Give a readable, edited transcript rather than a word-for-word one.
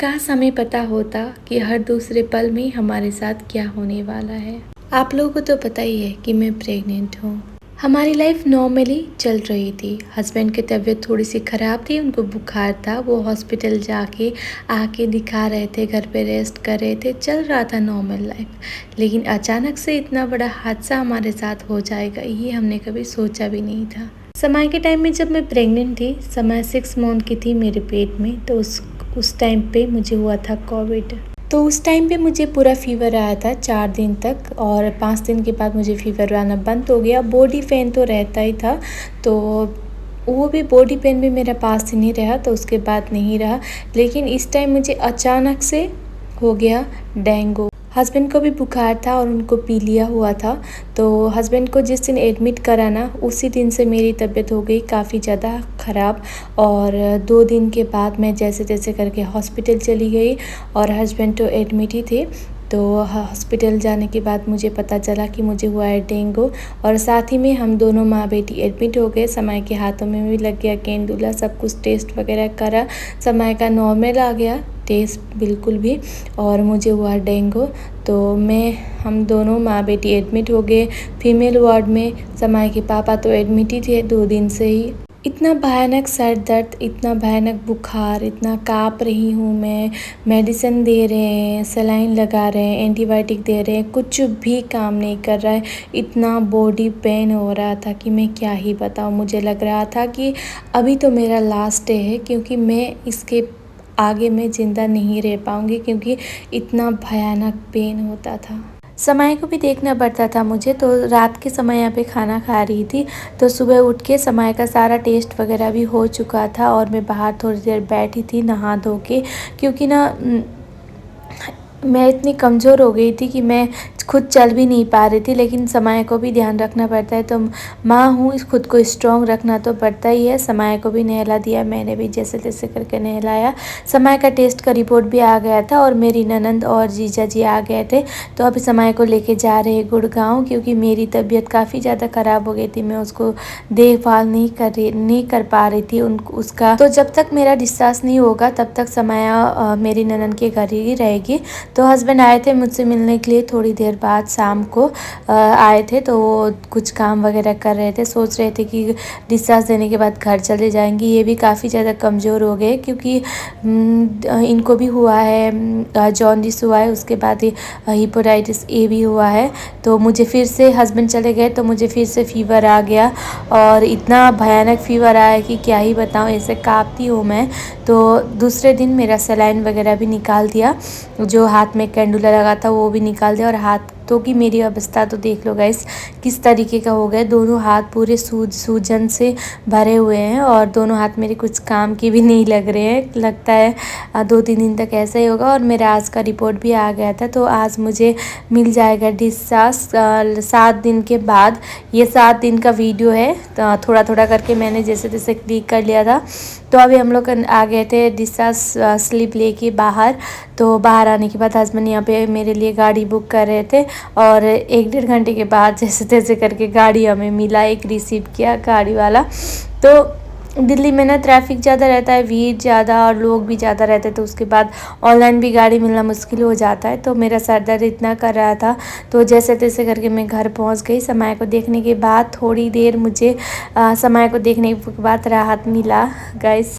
काश हमें पता होता कि हर दूसरे पल में हमारे साथ क्या होने वाला है। आप लोगों को तो पता ही है कि मैं प्रेग्नेंट हूँ। हमारी लाइफ नॉर्मली चल रही थी। हस्बैंड की तबीयत थोड़ी सी ख़राब थी, उनको बुखार था, वो हॉस्पिटल जाके आके दिखा रहे थे, घर पे रेस्ट कर रहे थे, चल रहा था नॉर्मल लाइफ। लेकिन अचानक से इतना बड़ा हादसा हमारे साथ हो जाएगा ये हमने कभी सोचा भी नहीं था। समय के टाइम में जब मैं प्रेग्नेंट थी, समय 6 मंथ की थी मेरे पेट में, तो उस टाइम पे मुझे हुआ था कोविड। तो उस टाइम पे मुझे पूरा फीवर आया था 4 दिन तक, और 5 दिन के बाद मुझे फीवर आना बंद हो गया। बॉडी पेन तो रहता ही था, तो वो भी बॉडी पेन भी मेरा पास ही नहीं रहा, तो उसके बाद नहीं रहा। लेकिन इस टाइम मुझे अचानक से हो गया डेंगू। हस्बैंड को भी बुखार था और उनको पीलिया हुआ था। तो हस्बैंड को जिस दिन एडमिट कराना, उसी दिन से मेरी तबीयत हो गई काफ़ी ज़्यादा ख़राब। और 2 दिन के बाद मैं जैसे तैसे करके हॉस्पिटल चली गई, और हस्बैंड तो एडमिट ही थे। तो हॉस्पिटल जाने के बाद मुझे पता चला कि मुझे हुआ है डेंगू, और साथ ही में हम दोनों माँ बेटी एडमिट हो गए। समय के हाथों में भी लग गया कैंडुला, सब कुछ टेस्ट वगैरह करा, समय का नॉर्मल आ गया टेस्ट बिल्कुल भी, और मुझे हुआ डेंगू। तो हम दोनों माँ बेटी एडमिट हो गए फीमेल वार्ड में। समय के पापा तो एडमिट ही थे 2 दिन से ही। इतना भयानक सर दर्द, इतना भयानक बुखार, इतना काँप रही हूँ मैं। मेडिसिन दे रहे हैं, सलाइन लगा रहे हैं, एंटीबायोटिक दे रहे हैं, कुछ भी काम नहीं कर रहा है। इतना बॉडी पेन हो रहा था कि मैं क्या ही बताऊँ। मुझे लग रहा था कि अभी तो मेरा लास्ट डे है, क्योंकि मैं इसके आगे मैं ज़िंदा नहीं रह पाऊँगी, क्योंकि इतना भयानक पेन होता था। समय को भी देखना पड़ता था मुझे। तो रात के समय यहाँ पे खाना खा रही थी, तो सुबह उठ के समय का सारा टेस्ट वगैरह भी हो चुका था, और मैं बाहर थोड़ी देर बैठी थी नहा धो के, क्योंकि ना मैं इतनी कमज़ोर हो गई थी कि मैं खुद चल भी नहीं पा रही थी। लेकिन समय को भी ध्यान रखना पड़ता है, तो माँ हूँ, खुद को स्ट्रॉन्ग रखना तो पड़ता ही है। समय को भी नहला दिया मैंने भी, जैसे तैसे करके नहलाया। समय का टेस्ट का रिपोर्ट भी आ गया था, और मेरी ननंद और जीजा जी आ गए थे। तो अभी समय को लेके जा रहे गुड़गांव, क्योंकि मेरी तबीयत काफ़ी ज़्यादा ख़राब हो गई थी। मैं उसको देखभाल नहीं कर पा रही थी उसका। तो जब तक मेरा डिस्चार्ज नहीं होगा तब तक समय मेरी ननंद के घर ही रहेगी। तो हस्बैंड आए थे मुझसे मिलने के लिए, थोड़ी देर बाद शाम को आए थे। तो वो कुछ काम वगैरह कर रहे थे, सोच रहे थे कि डिस्चार्ज देने के बाद घर चले जाएंगे। ये भी काफ़ी ज़्यादा कमज़ोर हो गए, क्योंकि इनको भी हुआ है, जॉन्डिस हुआ है, उसके बाद हेपेटाइटिस ए भी हुआ है। तो मुझे फिर से हस्बैंड चले गए, तो मुझे फिर से फीवर आ गया, और इतना भयानक फीवर आया कि क्या ही बताऊँ, ऐसे काँपती हूँ मैं। तो दूसरे दिन मेरा सलाइन वगैरह भी निकाल दिया, जो हाथ में कैंडुला लगा था वो भी निकाल दिया, और हाथों की मेरी अवस्था तो देख लो गाइस किस तरीके का हो गया। दोनों हाथ पूरे सूजन से भरे हुए हैं, और दोनों हाथ मेरे कुछ काम के भी नहीं लग रहे हैं। लगता है 2-3 दिन तक ऐसा ही होगा। और मेरा आज का रिपोर्ट भी आ गया था, तो आज मुझे मिल जाएगा डिस्चार्ज 7 दिन के बाद। ये 7 दिन का वीडियो है, तो थोड़ा थोड़ा करके मैंने जैसे तैसे क्लिक कर लिया था। तो अभी हम लोग आ गए थे डिस्चार्ज स्लिप लेके बाहर। तो बाहर आने के बाद हस्बैंड यहाँ पे मेरे लिए गाड़ी बुक कर रहे थे, और 1-1.5 घंटे के बाद जैसे तैसे करके गाड़ी हमें मिला, एक रिसीव किया गाड़ी वाला। तो दिल्ली में ना ट्रैफिक ज़्यादा रहता है, भीड़ ज़्यादा और लोग भी ज़्यादा रहते हैं, तो उसके बाद ऑनलाइन भी गाड़ी मिलना मुश्किल हो जाता है। तो मेरा सर दर्द इतना कर रहा था, तो जैसे तैसे करके मैं घर पहुंच गई। समय को देखने के बाद थोड़ी देर मुझे समय को देखने के बाद राहत मिला गाइस।